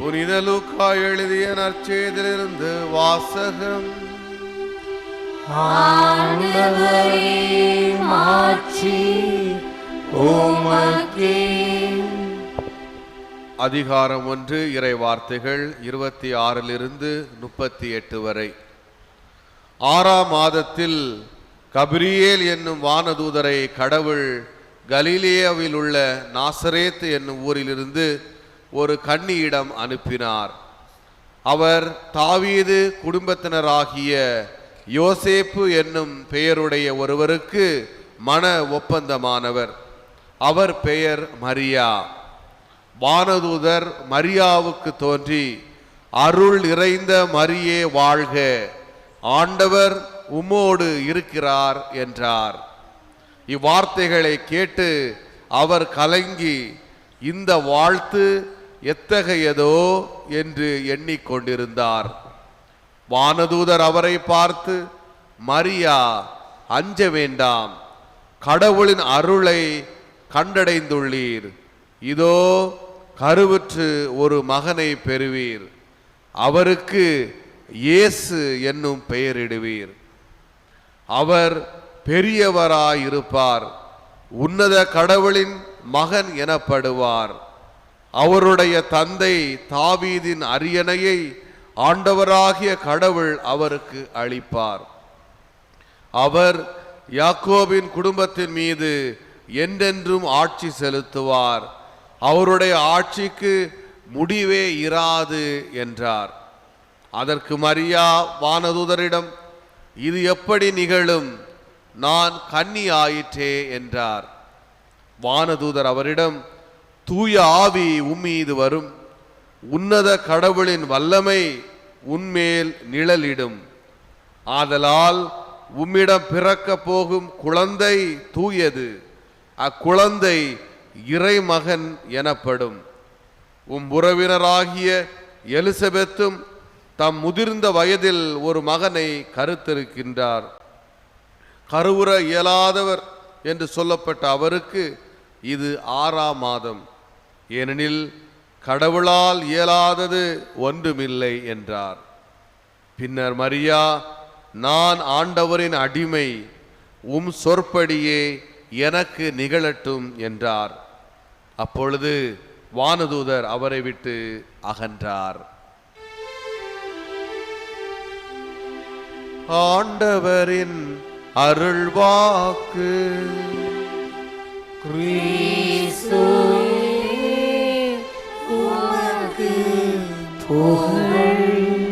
புனித லூக்கா எழுதிய நற்செய்தியிலிருந்து வாசகம். ஆண்டவரே மாட்சி உமக்கே. அதிகாரம் 1 இறை வார்த்தைகள் 26 38 வரை. 6ஆம் மாதத்தில் கபிரியேல் என்னும் வானதூதரை கடவுள் கலிலேயாவில் உள்ள நாசரேத் என்னும் ஊரிலிருந்து ஒரு கன்னியிடம் அனுப்பினார். அவர் தாவீது குடும்பத்தினராகிய யோசேப்பு என்னும் பெயருடைய ஒருவருக்கு மன ஒப்பந்தமானவர். அவர் பெயர் மரியா. வானதூதர் மரியாவுக்கு தோன்றி, அருள் நிறைந்த மரியே வாழ்க, ஆண்டவர் உம்மோடு இருக்கிறார் என்றார். இவ்வார்த்தைகளை கேட்டு அவர் கலங்கி, இந்த வாழ்த்து எத்தகையதோ என்று எண்ணிக்கொண்டிருந்தார். வானதூதர் அவரை பார்த்து, மரியா, அஞ்ச வேண்டாம், கடவுளின் அருளை கண்டடைந்துள்ளீர். இதோ கருவுற்று ஒரு மகனை பெறுவீர், அவருக்கு இயேசு என்னும் பெயரிடுவீர். அவர் பெரியவராயிருப்பார், உன்னத கடவுளின் மகன் எனப்படுவார். அவருடைய தந்தை தாவீதின் அரியணையை ஆண்டவராகிய கடவுள் அவருக்கு அளிப்பார். அவர் யாக்கோபின் குடும்பத்தின் மீது என்றென்றும் ஆட்சி செலுத்துவார். அவருடைய ஆட்சிக்கு முடிவே இராது என்றார். அதற்கு மரியா வானதூதரிடம், இது எப்படி நிகழும்? நான் கன்னி ஆயிற்றே என்றார். வானதூதர் அவரிடம், தூய ஆவி உம்மீது வரும், உன்னத கடவுளின் வல்லமை உன்மேல் நிழலிடும். ஆதலால் உம்மிடம் பிறக்க போகும் குழந்தை தூயது, அக்குழந்தை இறைமகன் எனப்படும். உறவினராகிய எலிசபெத்தும் தம் முதிர்ந்த வயதில் ஒரு மகனை கருத்திருக்கின்றார். கருவுற இயலாதவர் என்று சொல்லப்பட்ட அவருக்கு இது 6ஆம் மாதம், ஏனெனில் கடவுளால் இயலாதது ஒன்றுமில்லை என்றார். பின்னர் மரியா, நான் ஆண்டவரின் அடிமை, உம் சொற்படியே எனக்கு நிகழட்டும் என்றார். அப்பொழுது வானதூதர் அவரை விட்டு அகன்றார். ஆண்டவரின் அருள்வாக்கு. கிறிஸ்துவே உமக்கு புகழ்.